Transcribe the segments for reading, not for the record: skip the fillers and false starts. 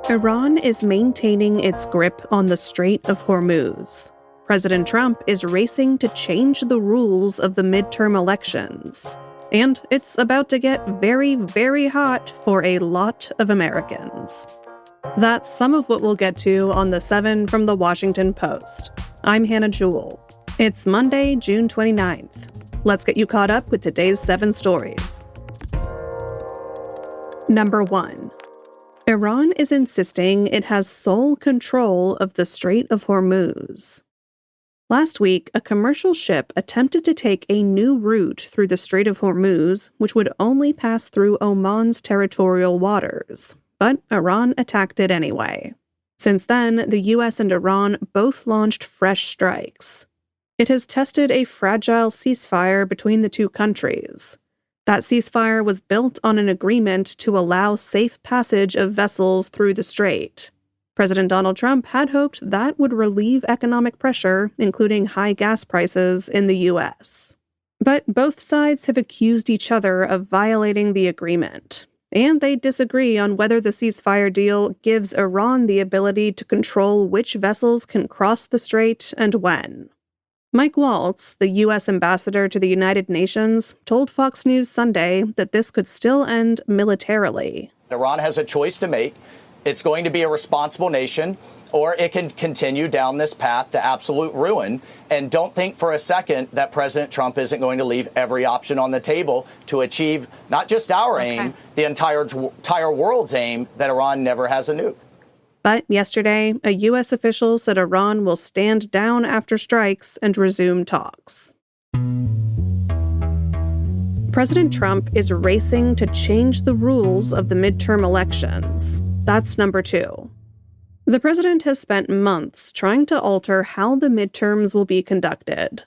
Iran is maintaining its grip on the Strait of Hormuz. President Trump is racing to change the rules of the midterm elections. And it's about to get very, very hot for a lot of Americans. That's some of what we'll get to on The 7 from The Washington Post. I'm Hannah Jewell. It's Monday, June 29th. Let's get you caught up with today's 7 stories. Number 1. Iran is insisting it has sole control of the Strait of Hormuz. Last week, a commercial ship attempted to take a new route through the Strait of Hormuz, which would only pass through Oman's territorial waters. But Iran attacked it anyway. Since then, the U.S. and Iran both launched fresh strikes. It has tested a fragile ceasefire between the two countries. That ceasefire was built on an agreement to allow safe passage of vessels through the strait. President Donald Trump had hoped that would relieve economic pressure, including high gas prices in the U.S. But both sides have accused each other of violating the agreement, and they disagree on whether the ceasefire deal gives Iran the ability to control which vessels can cross the strait and when. Mike Waltz, the U.S. ambassador to the United Nations, told Fox News Sunday that this could still end militarily. Iran has a choice to make. It's going to be a responsible nation, or it can continue down this path to absolute ruin. And don't think for a second that President Trump isn't going to leave every option on the table to achieve not just our aim, the entire world's aim, that Iran never has a nuke. But yesterday, a U.S. official said Iran will stand down after strikes and resume talks. President Trump is racing to change the rules of the midterm elections. That's number 2. The president has spent months trying to alter how the midterms will be conducted.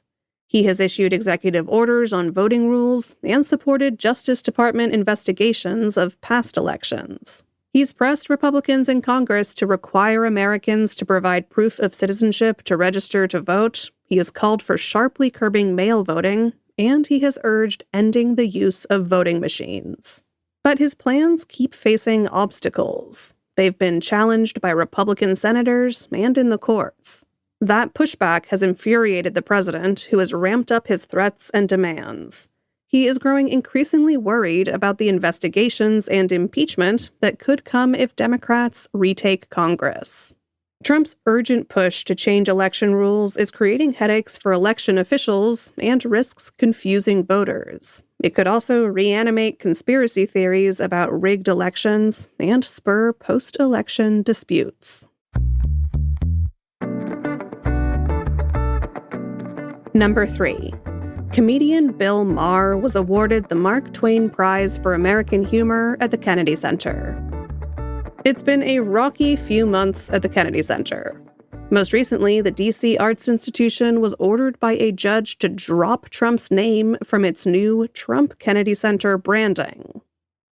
He has issued executive orders on voting rules and supported Justice Department investigations of past elections. He's pressed Republicans in Congress to require Americans to provide proof of citizenship to register to vote. He has called for sharply curbing mail voting, and he has urged ending the use of voting machines. But his plans keep facing obstacles. They've been challenged by Republican senators and in the courts. That pushback has infuriated the president, who has ramped up his threats and demands. He is growing increasingly worried about the investigations and impeachment that could come if Democrats retake Congress. Trump's urgent push to change election rules is creating headaches for election officials and risks confusing voters. It could also reanimate conspiracy theories about rigged elections and spur post-election disputes. Number 3. Comedian Bill Maher was awarded the Mark Twain Prize for American Humor at the Kennedy Center. It's been a rocky few months at the Kennedy Center. Most recently, the D.C. Arts Institution was ordered by a judge to drop Trump's name from its new Trump Kennedy Center branding.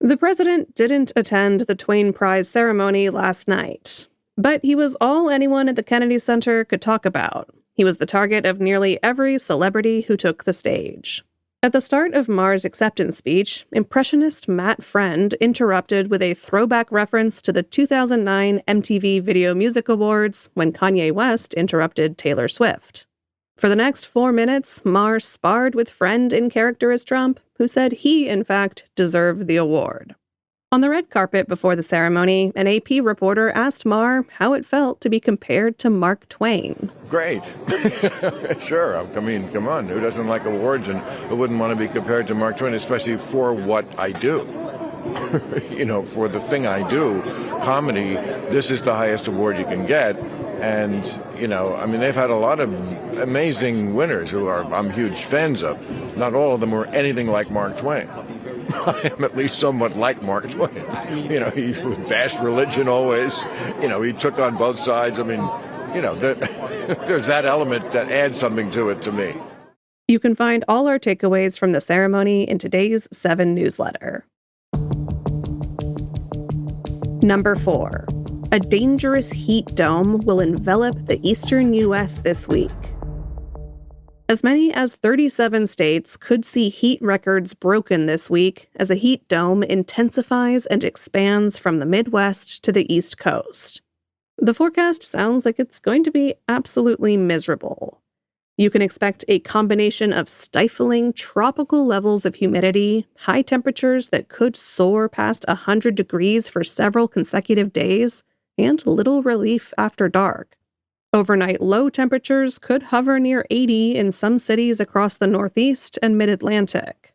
The president didn't attend the Twain Prize ceremony last night, but he was all anyone at the Kennedy Center could talk about. He was the target of nearly every celebrity who took the stage. At the start of Maher's acceptance speech, impressionist Matt Friend interrupted with a throwback reference to the 2009 MTV Video Music Awards when Kanye West interrupted Taylor Swift. For the next 4 minutes, Maher sparred with Friend in character as Trump, who said he, in fact, deserved the award. On the red carpet before the ceremony, an AP reporter asked Maher how it felt to be compared to Mark Twain. Great. Sure. I mean, come on. Who doesn't like awards and who wouldn't want to be compared to Mark Twain, especially for what I do? For the thing I do, comedy, this is the highest award you can get. And, they've had a lot of amazing winners who I'm huge fans of. Not all of them were anything like Mark Twain. I am at least somewhat like Mark Twain. He bashed religion always. He took on both sides. There's that element that adds something to it to me. You can find all our takeaways from the ceremony in today's 7 newsletter. Number 4. A dangerous heat dome will envelop the eastern U.S. this week. As many as 37 states could see heat records broken this week as a heat dome intensifies and expands from the Midwest to the East Coast. The forecast sounds like it's going to be absolutely miserable. You can expect a combination of stifling tropical levels of humidity, high temperatures that could soar past 100 degrees for several consecutive days, and little relief after dark. Overnight low temperatures could hover near 80 in some cities across the Northeast and Mid-Atlantic.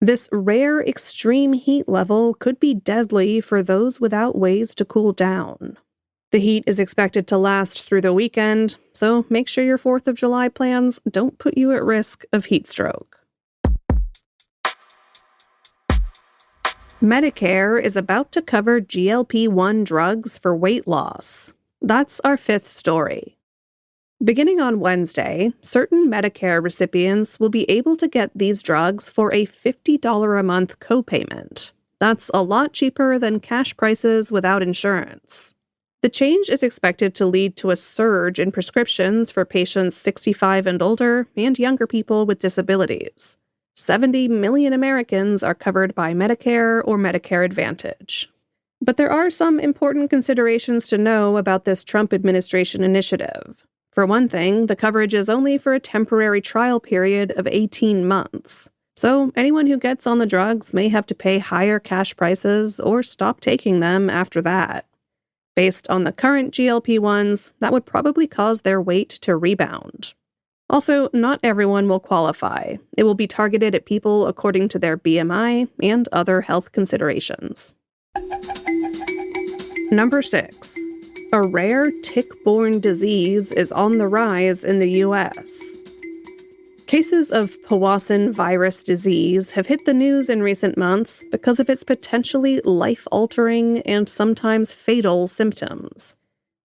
This rare extreme heat level could be deadly for those without ways to cool down. The heat is expected to last through the weekend, so make sure your 4th of July plans don't put you at risk of heat stroke. Medicare is about to cover GLP-1 drugs for weight loss. That's our 5th story. Beginning on Wednesday, certain Medicare recipients will be able to get these drugs for a $50 a month copayment. That's a lot cheaper than cash prices without insurance. The change is expected to lead to a surge in prescriptions for patients 65 and older and younger people with disabilities. 70 million Americans are covered by Medicare or Medicare Advantage. But there are some important considerations to know about this Trump administration initiative. For one thing, the coverage is only for a temporary trial period of 18 months. So anyone who gets on the drugs may have to pay higher cash prices or stop taking them after that. Based on the current GLP-1s, that would probably cause their weight to rebound. Also, not everyone will qualify. It will be targeted at people according to their BMI and other health considerations. Number 6. A rare tick-borne disease is on the rise in the U.S. Cases of Powassan virus disease have hit the news in recent months because of its potentially life-altering and sometimes fatal symptoms.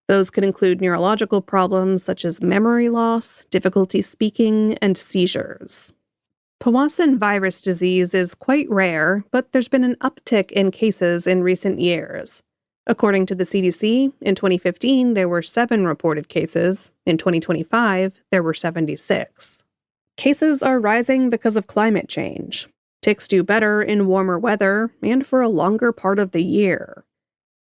Those could include neurological problems such as memory loss, difficulty speaking, and seizures. Powassan virus disease is quite rare, but there's been an uptick in cases in recent years. According to the CDC, in 2015, there were 7 reported cases. In 2025, there were 76. Cases are rising because of climate change. Ticks do better in warmer weather and for a longer part of the year.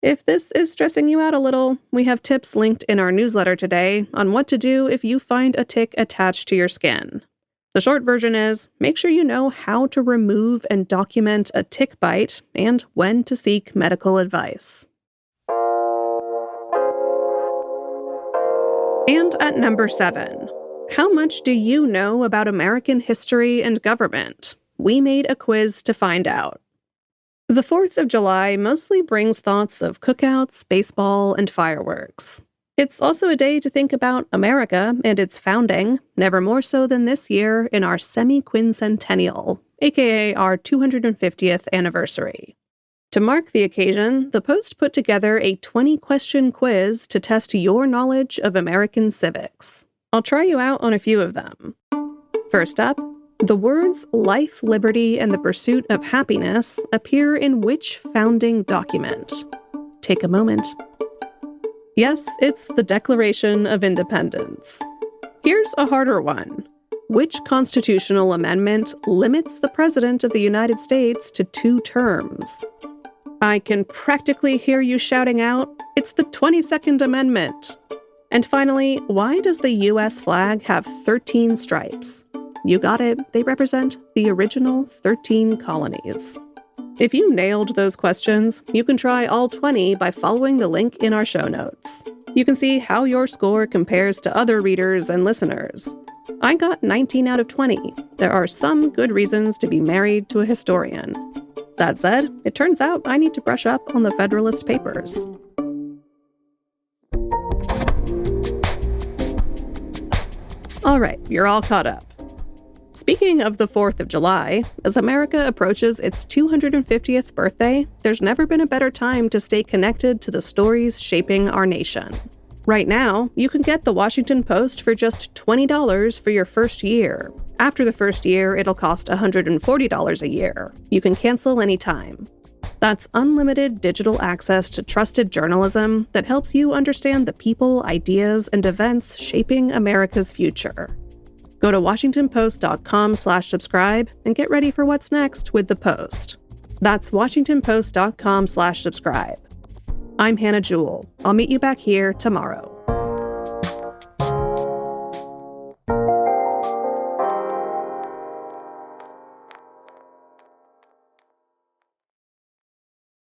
If this is stressing you out a little, we have tips linked in our newsletter today on what to do if you find a tick attached to your skin. The short version is, make sure you know how to remove and document a tick bite and when to seek medical advice. And at number 7, how much do you know about American history and government? We made a quiz to find out. The 4th of July mostly brings thoughts of cookouts, baseball, and fireworks. It's also a day to think about America and its founding, never more so than this year in our semi-quincentennial, aka our 250th anniversary. To mark the occasion, the Post put together a 20-question quiz to test your knowledge of American civics. I'll try you out on a few of them. First up, the words life, liberty, and the pursuit of happiness appear in which founding document? Take a moment. Yes, it's the Declaration of Independence. Here's a harder one. Which constitutional amendment limits the President of the United States to 2 terms? I can practically hear you shouting out, it's the 22nd Amendment. And finally, why does the U.S. flag have 13 stripes? You got it, they represent the original 13 colonies. If you nailed those questions, you can try all 20 by following the link in our show notes. You can see how your score compares to other readers and listeners. I got 19 out of 20. There are some good reasons to be married to a historian. That said, it turns out I need to brush up on the Federalist Papers. All right, you're all caught up. Speaking of the 4th of July, as America approaches its 250th birthday, there's never been a better time to stay connected to the stories shaping our nation. Right now, you can get the Washington Post for just $20 for your first year. After the first year, it'll cost $140 a year. You can cancel anytime. That's unlimited digital access to trusted journalism that helps you understand the people, ideas, and events shaping America's future. Go to WashingtonPost.com/subscribe and get ready for what's next with The Post. That's WashingtonPost.com/subscribe. I'm Hannah Jewell. I'll meet you back here tomorrow.